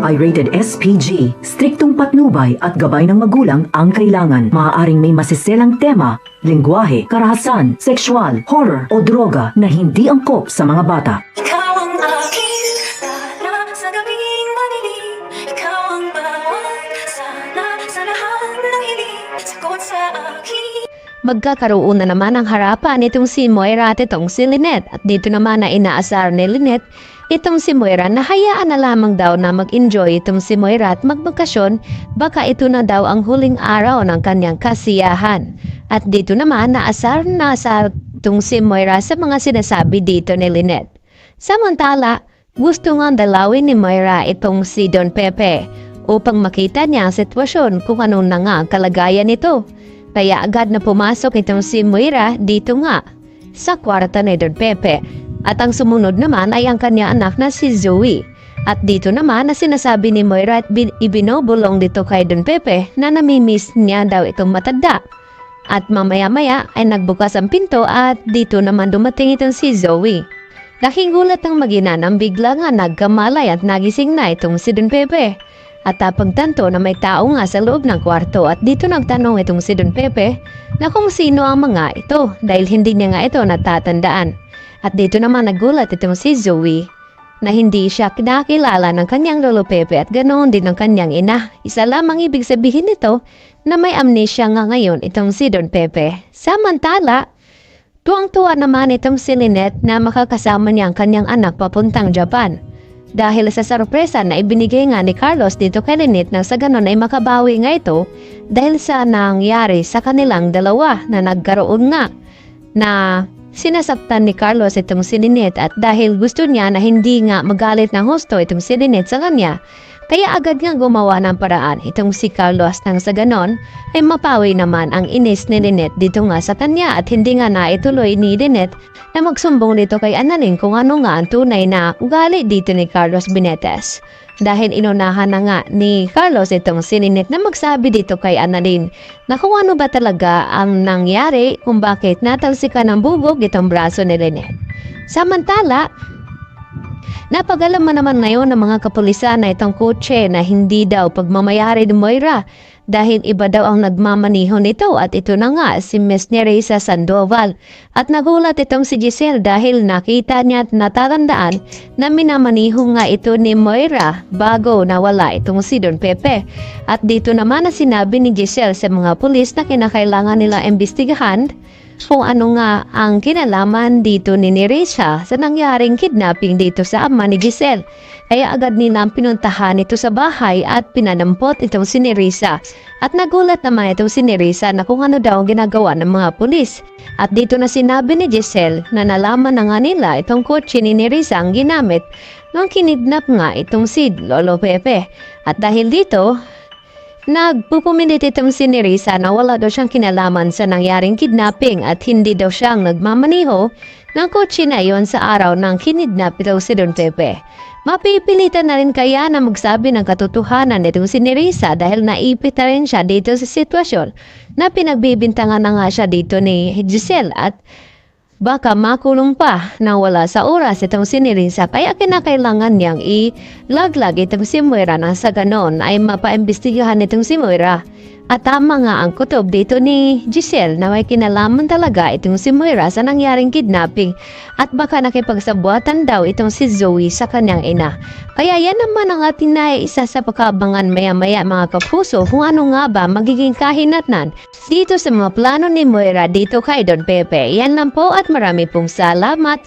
ay rated SPG. Striktong patnubay at gabay ng magulang ang kailangan. Maaaring may masiselang tema, lengguwahe, karahasan, sexual, horror o droga na hindi angkop sa mga bata. Ikaw ang aking lala sa gabing madilim. Ikaw ang bawat sana sa lahat ng hiling. Sagot sa aking. Magkakaroon na naman ang harapan itong si Moira at itong si Lynette. At dito naman na inaasar ni Lynette itong si Moira na hayaan na lamang daw na mag-enjoy itong si Moira at magbakasyon, baka ito na daw ang huling araw ng kanyang kasiyahan. At dito naman naasar itong si Moira sa mga sinasabi dito ni Lynette. Samantala, gusto nga dalawin ni Moira itong si Don Pepe upang makita niya ang sitwasyon kung ano na nga ang kalagayan nito. Kaya agad na pumasok itong si Moira dito nga sa kwarta ni Don Pepe. At ang sumunod naman ay ang kanya anak na si Zoe. At dito naman na sinasabi ni Moira at ibinobulong dito kay Don Pepe na namimiss niya daw itong matanda. At mamaya-maya ay nagbukas ang pinto at dito naman dumating itong si Zoe. Laking gulat ng mag-ina nang bigla nga nagkamalay at nagising na itong si Don Pepe. At pagtanto na may tao nga sa loob ng kwarto at dito nagtanong itong si Don Pepe na kung sino ang mga ito dahil hindi niya nga ito natatandaan. At dito naman nagulat itong si Zoe na hindi siya kinakilala ng kanyang lolo Pepe at ganoon din ng kanyang ina. Isa lamang ibig sabihin nito na may amnesia nga ngayon itong si Don Pepe. Samantala, tuwang-tuwa naman itong si Lynette na makakasama niya ang kanyang anak papuntang Japan. Dahil sa sorpresa na ibinigay nga ni Carlos dito kay Lynette na sa ganon ay makabawi nga ito dahil sa nangyari sa kanilang dalawa na nagkaroon nga na sinasaktan ni Carlos itong si Lynette at dahil gusto niya na hindi nga magalit ng husto itong si Lynette sa kanya, kaya agad nga gumawa ng paraan itong si Carlos nang sa ganon ay mapawi naman ang inis ni Lynette dito nga sa kanya at hindi nga naituloy ni Lynette na magsumbong dito kay Annalyn kung ano nga ang tunay na ugali dito ni Carlos Benitez. Dahil inunahan na nga ni Carlos itong si Lynette na magsabi dito kay Annalyn na kung ano ba talaga ang nangyari kung bakit natalsikan ng bubog itong braso ni Lynette. Samantala, napagalaman naman ngayon ng mga kapulisan na itong kotse na hindi daw pagmamayari ni Moira dahil iba daw ang nagmamaniho nito at ito na nga si Miss Nerissa Sandoval. At nagulat itong si Giselle dahil nakita niya at natatandaan na minamaniho nga ito ni Moira bago nawala itong si Don Pepe. At dito naman na sinabi ni Giselle sa mga pulis na kinakailangan nila imbestigahan kung ano nga ang kinalaman dito ni Nerissa sa nangyaring kidnapping dito sa ama ni Giselle. Kaya agad nilang pinuntahan ito sa bahay at pinanampot itong si Nerissa. At nagulat naman itong si Nerissa na kung ano daw ang ginagawa ng mga pulis. At dito na sinabi ni Giselle na nalaman na nga nila itong kotse ni Nerissa ang ginamit nung kinidnap nga itong si Lolo Pepe. At dahil dito, nagpupumilit itong si Nerissa na wala daw siyang kinalaman sa nangyaring kidnapping at hindi daw siyang nagmamaniho ng kotse na iyon sa araw ng kinidnap ito si Don Pepe. Mapipilitan na rin kaya na magsabi ng katotohanan nitong si Nerissa dahil naipit na rin siya dito sa sitwasyon na pinagbibintangan na nga siya dito ni Giselle at baka makulong pa na wala sa oras itong si Nerissa kaya kinakailangan niyang ilaglag itong si Moira na sa ganon ay mapaimbestigahan itong si Moira. At tama nga ang kutob dito ni Giselle na may kinalaman talaga itong si Moira sa nangyaring kidnapping at baka nakipagsabuatan daw itong si Zoe sa kanyang ina. Kaya yan naman ang ating naiisa sa pagkabangan maya-maya mga kapuso kung ano nga ba magiging kahinatnan dito sa mga plano ni Moira dito kay Don Pepe. Yan lang po at marami pong salamat.